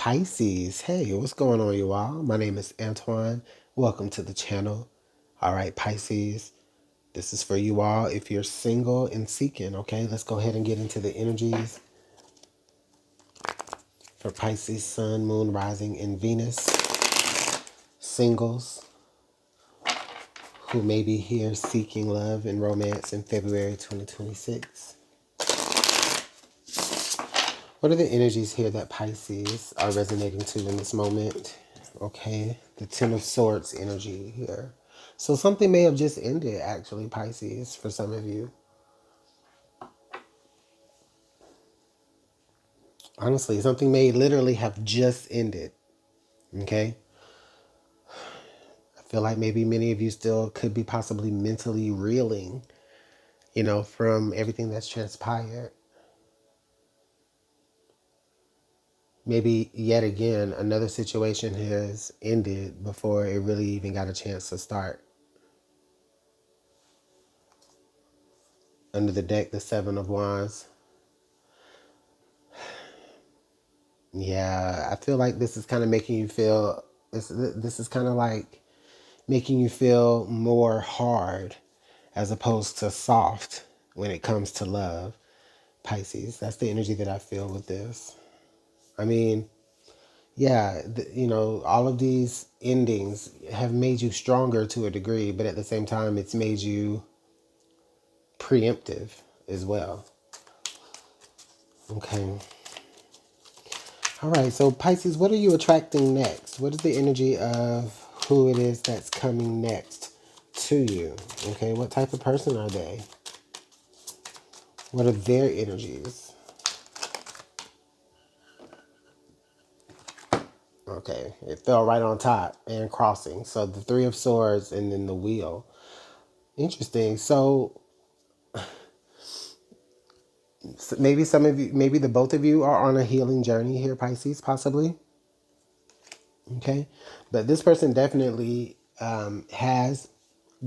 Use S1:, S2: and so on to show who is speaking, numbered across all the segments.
S1: Pisces, hey, what's going on, you all? My name is Antoine. Welcome to the channel. All right, Pisces, this is for you all if you're single and seeking, okay? Let's go ahead and get into the energies for Pisces, Sun, Moon, Rising, and Venus. Singles who may be here seeking love and romance in February 2026. What are the energies here that Pisces are resonating to in this moment? Okay, the Ten of Swords energy here. So something may have just ended, actually, Pisces, for some of you. Honestly, something may literally have just ended. Okay? I feel like maybe many of you still could be possibly mentally reeling, from everything that's transpired. Maybe yet again, another situation has ended before it really even got a chance to start. Under the deck, the Seven of Wands. Yeah, I feel like this is kind of making you feel, this is kind of like making you feel more hard as opposed to soft when it comes to love, Pisces. That's the energy that I feel with this. I mean, yeah, all of these endings have made you stronger to a degree, but at the same time, it's made you preemptive as well. Okay. All right, so Pisces, what are you attracting next? What is the energy of who it is that's coming next to you? Okay, what type of person are they? What are their energies? Okay, it fell right on top and crossing. So the Three of Swords and then the Wheel. Interesting. So maybe some of you, maybe the both of you are on a healing journey here, Pisces, possibly. Okay, but this person definitely has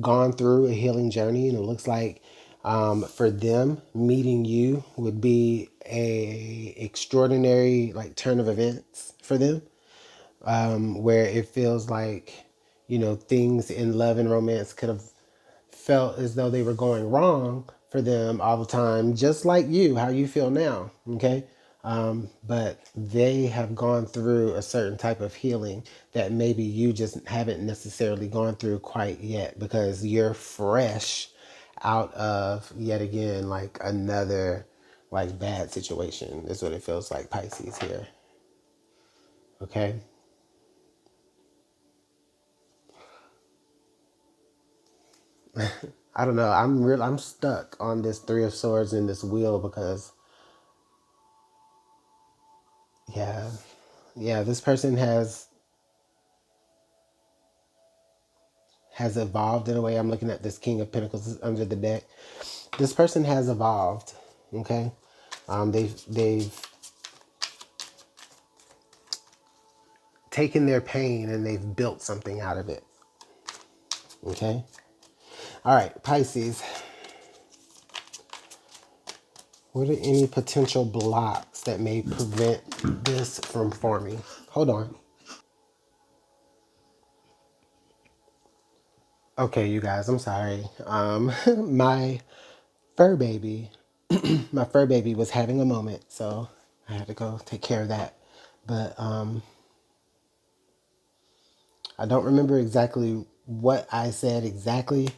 S1: gone through a healing journey, and it looks like for them meeting you would be a extraordinary like turn of events for them, where it feels like things in love and romance could have felt as though they were going wrong for them all the time, just like you, how you feel now, okay? But they have gone through a certain type of healing that maybe you just haven't necessarily gone through quite yet because you're fresh out of, yet again, like another like bad situation is what it feels like, Pisces here, okay? I don't know. I'm stuck on this Three of Swords and this Wheel because yeah, yeah, this person has evolved in a way. I'm looking at this King of Pentacles under the deck. This person has evolved. Okay, they've taken their pain and they've built something out of it. Okay. All right, Pisces. What are any potential blocks that may prevent this from forming? Hold on. Okay, you guys, I'm sorry. My fur baby, my fur baby was having a moment, so I had to go take care of that. But I don't remember exactly what I said exactly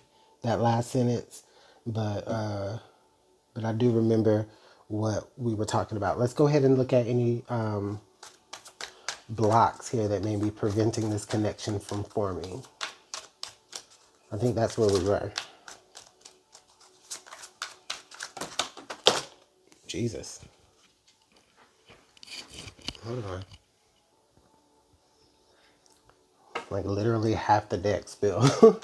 S1: that last sentence, but I do remember what we were talking about. Let's go ahead and look at any blocks here that may be preventing this connection from forming. I think that's where we were. Jesus. Hold on. Like literally half the deck spilled.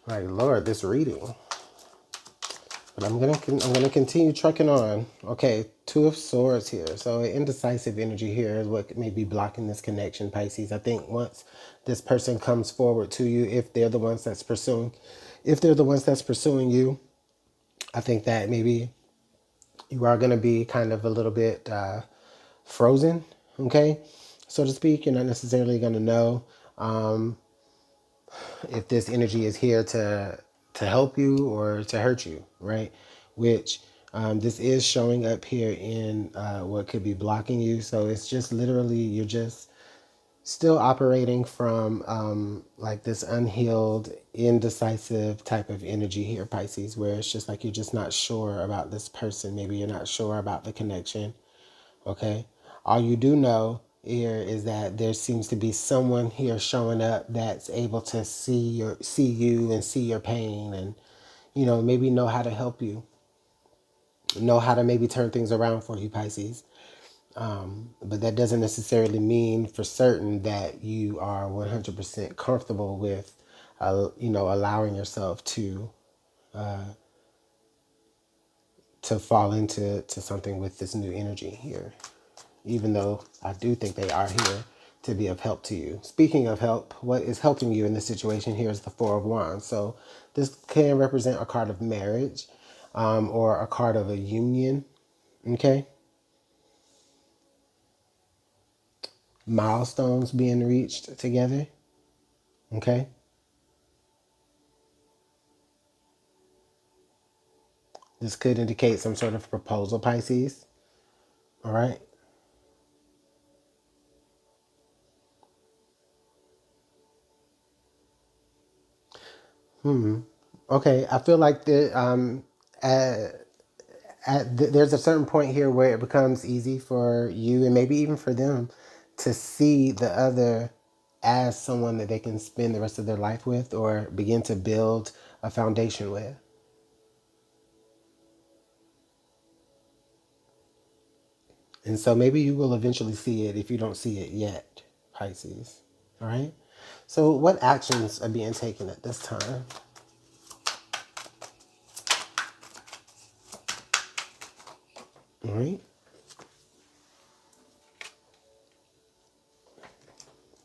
S1: Like Lord, this reading. But I'm gonna continue trucking on. Okay, Two of Swords here. So indecisive energy here is what may be blocking this connection, Pisces. I think once this person comes forward to you, if they're the ones that's pursuing you, I think that maybe you are gonna be kind of a little bit frozen. Okay, so to speak. You're not necessarily going to know um, if this energy is here to help you or to hurt you, right? Which this is showing up here in what could be blocking you. So it's just literally you're just still operating from like this unhealed, indecisive type of energy here, Pisces, where it's just like you're just not sure about this person. Maybe you're not sure about the connection. Okay. All you do know here is that there seems to be someone here showing up that's able to see you and see your pain and maybe know how to help you, know how to maybe turn things around for you, Pisces. But that doesn't necessarily mean for certain that you are 100% comfortable with allowing yourself to fall into something with this new energy here, even though I do think they are here to be of help to you. Speaking of help, what is helping you in this situation here is the Four of Wands. So this can represent a card of marriage or a card of a union, okay? Milestones being reached together, okay? This could indicate some sort of proposal, Pisces, all right? Okay, I feel like there's a certain point here where it becomes easy for you and maybe even for them to see the other as someone that they can spend the rest of their life with or begin to build a foundation with. And so maybe you will eventually see it if you don't see it yet, Pisces. All right? So, what actions are being taken at this time? All right?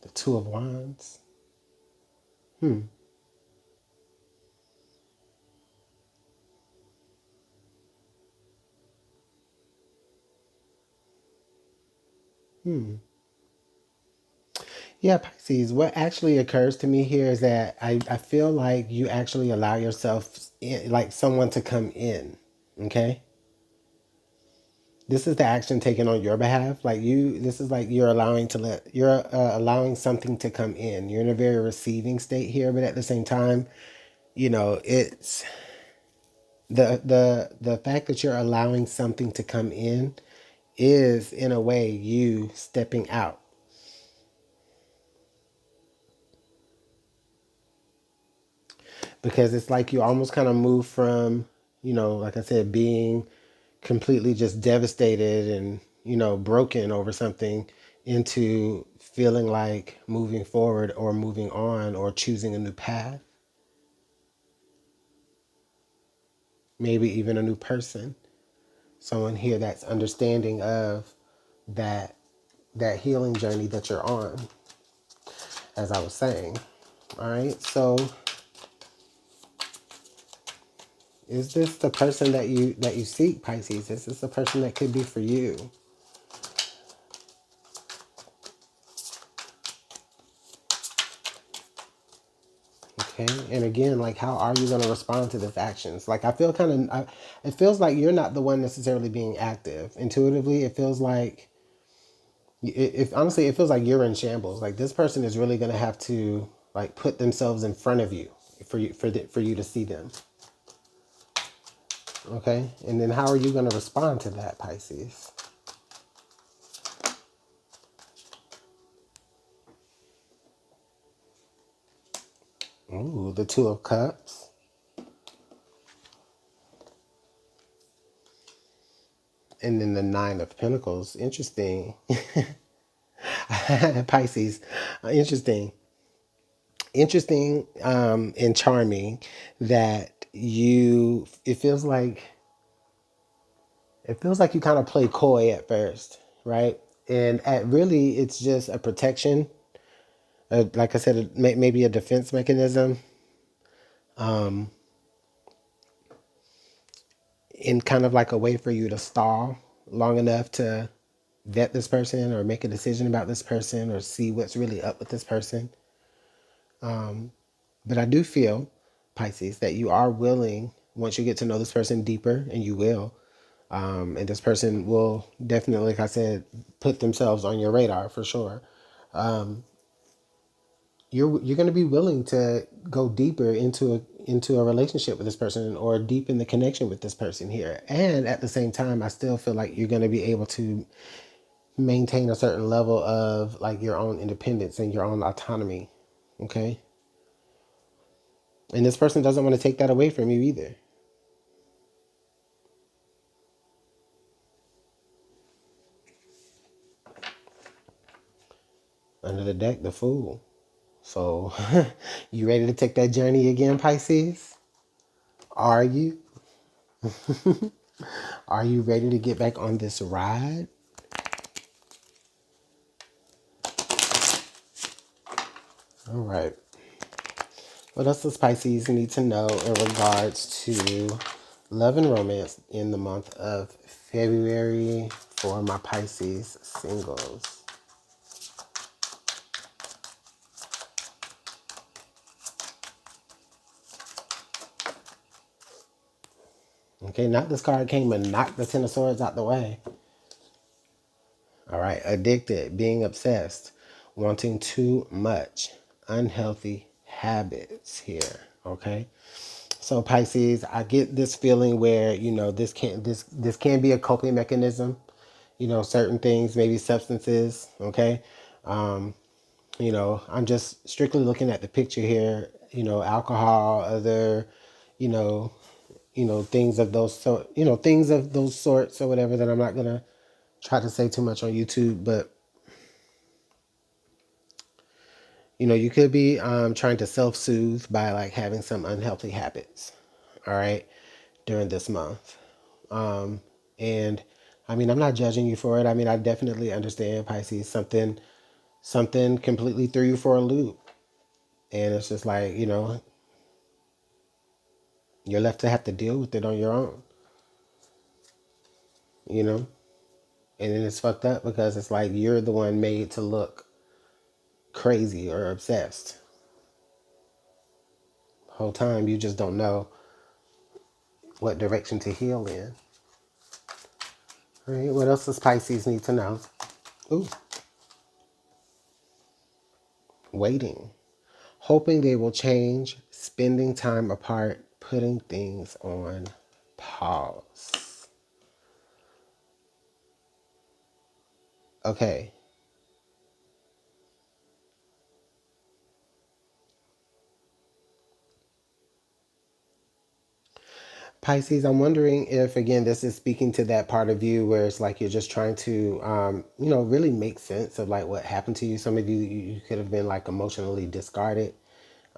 S1: The Two of Wands. Yeah, Pisces, what actually occurs to me here is that I feel like you actually allow yourself, like someone to come in, okay? This is the action taken on your behalf. This is like you're allowing something to come in. You're in a very receiving state here, but at the same time, it's the fact that you're allowing something to come in is in a way you stepping out. Because it's like you almost kind of move from, like I said, being completely just devastated and, broken over something into feeling like moving forward or moving on or choosing a new path, maybe even a new person, someone here that's understanding of that that healing journey that you're on, as I was saying. All right. So is this the person that you seek, Pisces? Is this the person that could be for you? Okay. And again, like, how are you going to respond to this actions? Like, I feel it feels like you're not the one necessarily being active. Intuitively, it feels like, if honestly, it feels like you're in shambles. Like, this person is really going to have to, like, put themselves in front of you for you to see them. Okay. And then how are you going to respond to that, Pisces? Ooh, the Two of Cups. And then the Nine of Pentacles. Interesting. Pisces. Interesting. Interesting and charming that it feels like you kind of play coy at first, right? And at really it's just a protection, like I said, maybe a defense mechanism, in kind of like a way for you to stall long enough to vet this person or make a decision about this person or see what's really up with this person. But I do feel, Pisces, that you are willing, once you get to know this person deeper, and you will, and this person will definitely, like I said, put themselves on your radar for sure. You're going to be willing to go deeper into a relationship with this person or deepen the connection with this person here. And at the same time, I still feel like you're going to be able to maintain a certain level of like your own independence and your own autonomy. Okay? And this person doesn't want to take that away from you either. Under the deck, the Fool. So, you ready to take that journey again, Pisces? Are you? Are you ready to get back on this ride? All right. What else does Pisces need to know in regards to love and romance in the month of February for my Pisces singles? Okay, now this card came and knocked the Ten of Swords out the way. All right, addicted, being obsessed, wanting too much, unhealthy habits here. Okay, so Pisces, I get this feeling where this can be a coping mechanism. Certain things, maybe substances. Okay, I'm just strictly looking at the picture here. Alcohol, other, you know, things of those things of those sorts or whatever that I'm not gonna try to say too much on YouTube, but you could be trying to self-soothe by like having some unhealthy habits, all right, during this month. And I mean, I'm not judging you for it. I mean, I definitely understand, Pisces, something completely threw you for a loop. And it's just like, you're left to have to deal with it on your own, you know? And then it's fucked up because it's like you're the one made to look crazy or obsessed. Whole time you just don't know what direction to heal in. All right, what else does Pisces need to know? Ooh, waiting. Hoping they will change, spending time apart, putting things on pause. Okay. Pisces, I'm wondering if, again, this is speaking to that part of you where it's like you're just trying to, really make sense of like what happened to you. Some of you could have been like emotionally discarded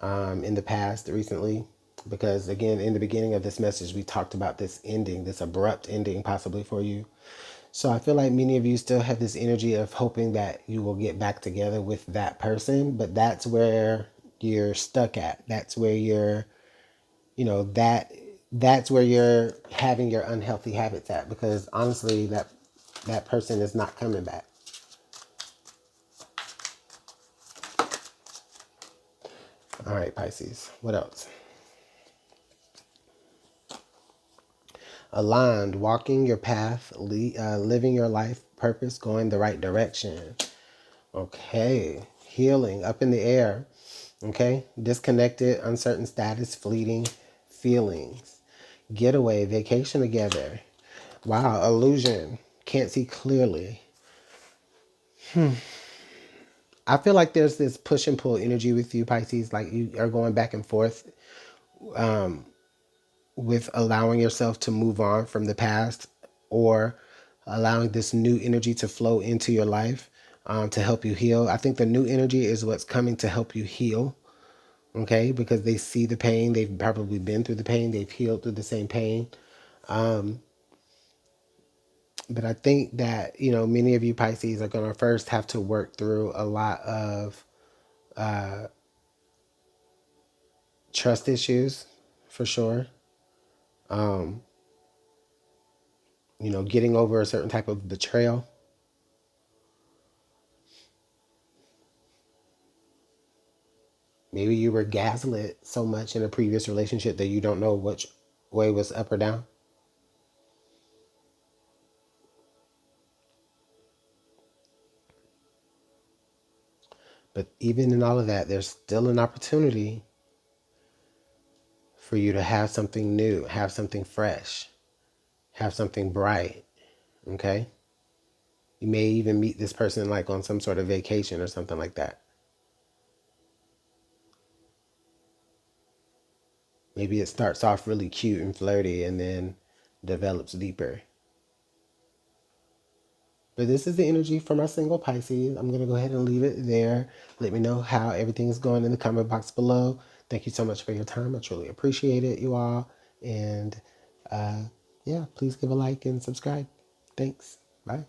S1: in the past recently. Because, again, in the beginning of this message, we talked about this ending, this abrupt ending possibly for you. So I feel like many of you still have this energy of hoping that you will get back together with that person, but that's where you're stuck at. That's where you're, that's where you're having your unhealthy habits at, because honestly that person is not coming back. All right, Pisces. What else? Aligned, walking your path, living your life purpose, going the right direction. Okay, healing, up in the air. Okay, disconnected, uncertain status, fleeting feelings. Getaway, vacation together. Wow, illusion, can't see clearly. I feel like there's this push and pull energy with you, Pisces. Like you are going back and forth with allowing yourself to move on from the past, or allowing this new energy to flow into your life to help you heal. I think the new energy is what's coming to help you heal. Okay, because they see the pain. They've probably been through the pain. They've healed through the same pain. But I think that, many of you Pisces are going to first have to work through a lot of trust issues for sure. Getting over a certain type of betrayal. Maybe you were gaslit so much in a previous relationship that you don't know which way was up or down. But even in all of that, there's still an opportunity for you to have something new, have something fresh, have something bright. Okay? You may even meet this person like on some sort of vacation or something like that. Maybe it starts off really cute and flirty and then develops deeper. But this is the energy for my single Pisces. I'm going to go ahead and leave it there. Let me know how everything's going in the comment box below. Thank you so much for your time. I truly appreciate it, you all. And yeah, please give a like and subscribe. Thanks. Bye.